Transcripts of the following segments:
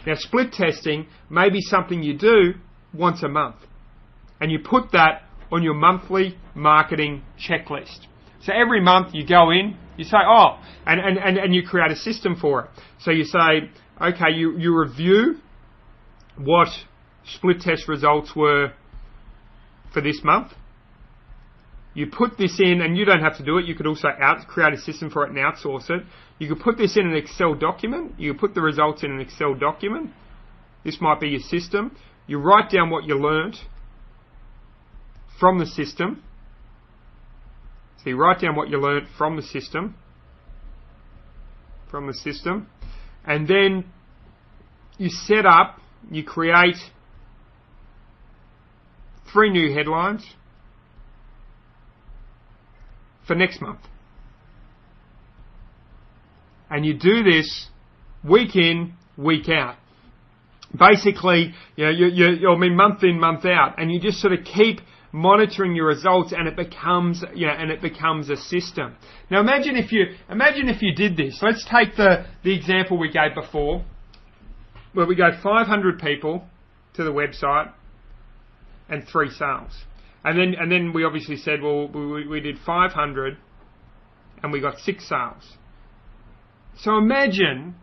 Now, split testing may be something you do once a month, and you put that on your monthly marketing checklist. So every month you go in, you say, oh, and you create a system for it. So you say, okay, you review what split test results were for this month. You put this in, and you don't have to do it. You could also create a system for it and outsource it. You could put this in an Excel document. You could put the results in an Excel document. This might be your system. You write down what you learnt from the system. So you write down what you learnt from the system. And then you set up, you create 3 new headlines for next month. And you do this week in, week out. Basically, month in, month out, and you just sort of keep monitoring your results, and it becomes a system. Now imagine if you did this. Let's take the example we gave before, where we go 500 people to the website and 3 sales. And then we obviously said, well, we did 500 and we got 6 sales. So imagine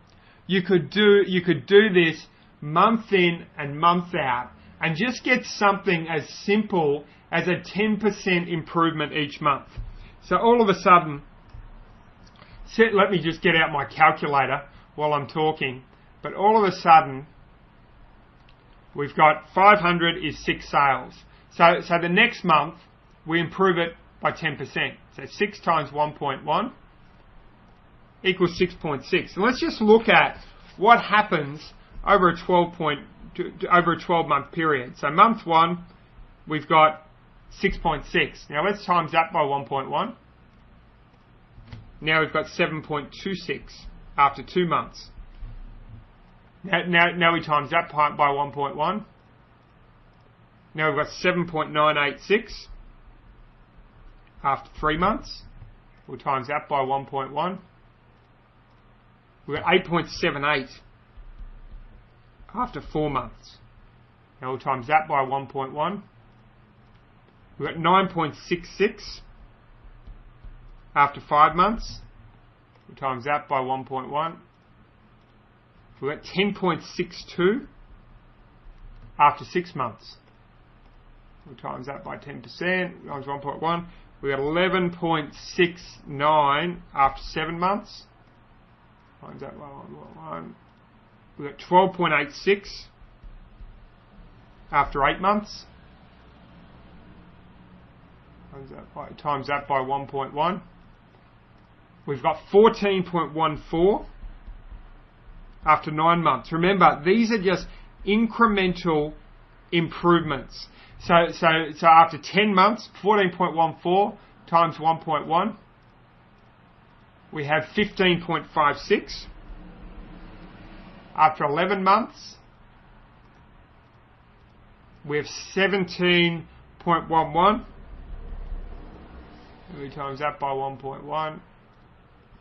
you could do this month in and month out, and just get something as simple as a 10% improvement each month. So all of a sudden, let me just get out my calculator while I'm talking, but all of a sudden, we've got 500 is 6 sales. So the next month, we improve it by 10%. So 6 times 1.1 equals 6.6. And let's just look at what happens over a 12-month period. So month 1, we've got 6.6. Now let's times that by 1.1. Now we've got 7.26 after 2 months. Now we times that by 1.1. Now we've got 7.986 after 3 months. We'll times that by 1.1. We've got 8.78 after 4 months. Now we'll times that by 1.1. We've got 9.66 after 5 months. We'll times that by 1.1. We've got 10.62 after 6 months. We'll times that by 10%, times 1.1. We've got 11.69 after 7 months. Times that by 1.1. We've got 12.86 after 8 months. Times that by 1.1. We've got 14.14 after 9 months. Remember, these are just incremental improvements. So after 10 months, 14.14 times 1.1, we have 15.56. After 11 months, we have 17.11. We times that by 1.1.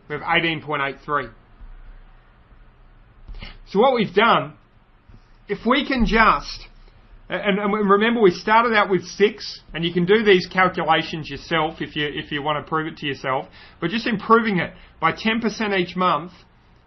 We have 18.83. So what we've done, if we can just, and remember we started out with 6, and you can do these calculations yourself if you want to prove it to yourself, but just improving it by 10% each month,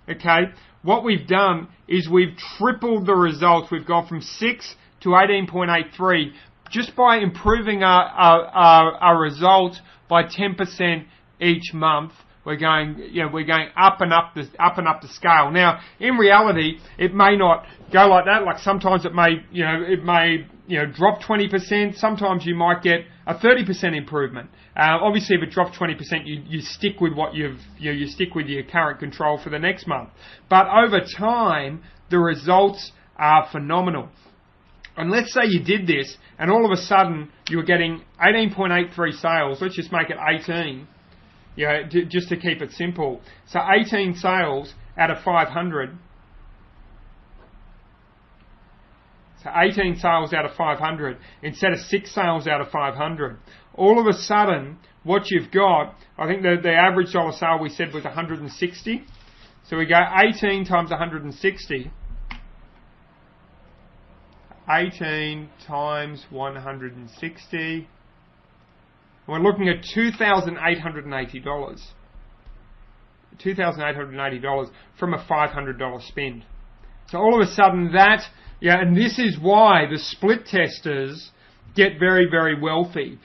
okay, what we've done is we've tripled the results. We've gone from 6 to 18.83 just by improving our results by 10% each month. We're going up and up the scale. Now, in reality, it may not go like that. Like sometimes it may drop 20%. Sometimes you might get a 30% improvement. Obviously, if it drops 20%, you stick with what you stick with your current control for the next month. But over time, the results are phenomenal. And let's say you did this, and all of a sudden you were getting 18.83 sales. Let's just make it 18. Just to keep it simple. So 18 sales out of 500. So 18 sales out of 500 instead of 6 sales out of 500. All of a sudden, what you've got, I think the average dollar sale we said was 160. So we go 18 times 160. 18 times 160. We're looking at $2,880. $2,880 from a $500 spend. So all of a sudden that, and this is why the split testers get very, very wealthy,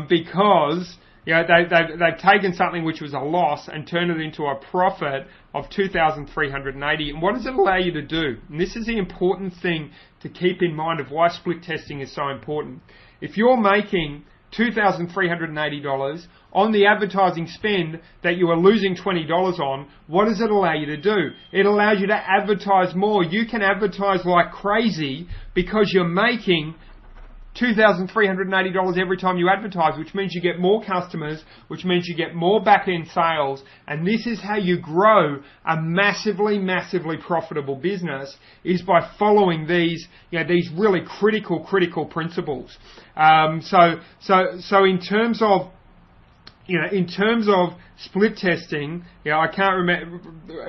because they've taken something which was a loss and turned it into a profit of $2,380. And what does it allow you to do? And this is the important thing to keep in mind of why split testing is so important. If you're making $2,380 on the advertising spend that you are losing $20 on, what does it allow you to do? It allows you to advertise more. You can advertise like crazy because you're making $2,380 every time you advertise, which means you get more customers, which means you get more back-end sales, and this is how you grow a massively, massively profitable business, is by following these really critical principles. So in terms of split testing, I can't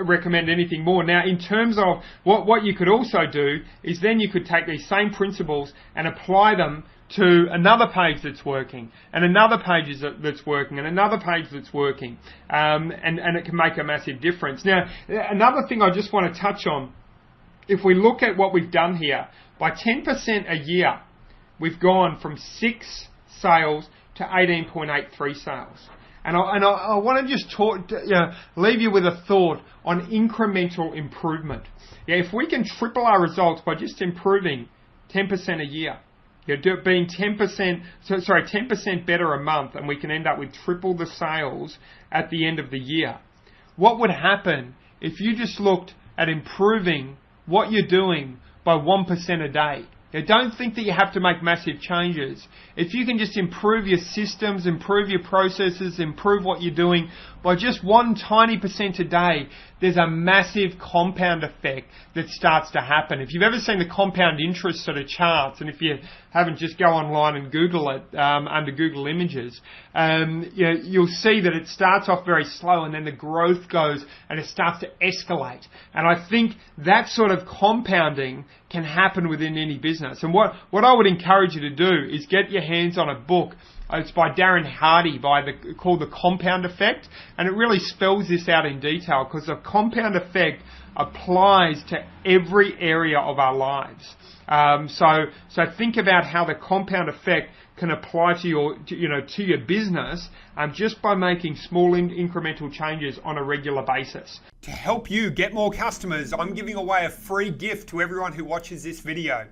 recommend anything more. Now, in terms of what you could also do is then you could take these same principles and apply them to another page that's working, and another page that's working, and another page that's working, and it can make a massive difference. Now, another thing I just want to touch on, if we look at what we've done here, by 10% a year, we've gone from 6 sales to 18.83 sales. And I want to just leave you with a thought on incremental improvement. If we can triple our results by just improving 10% a year, being 10% better a month, and we can end up with triple the sales at the end of the year. What would happen if you just looked at improving what you're doing by 1% a day? Don't think that you have to make massive changes. If you can just improve your systems, improve your processes, improve what you're doing by just 1 tiny % a day, there's a massive compound effect that starts to happen. If you've ever seen the compound interest sort of charts, and if you haven't, just go online and Google it under Google Images, you'll see that it starts off very slow and then the growth goes and it starts to escalate. And I think that sort of compounding can happen within any business. And what I would encourage you to do is get your hands on a book. It's by Darren Hardy, called The Compound Effect, and it really spells this out in detail, because the compound effect applies to every area of our lives. So think about how the compound effect can apply to your business, just by making small incremental changes on a regular basis. To help you get more customers, I'm giving away a free gift to everyone who watches this video.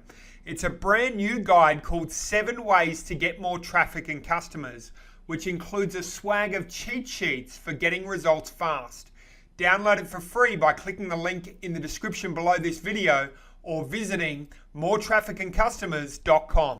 It's a brand new guide called 7 Ways to Get More Traffic and Customers, which includes a swag of cheat sheets for getting results fast. Download it for free by clicking the link in the description below this video or visiting moretrafficandcustomers.com.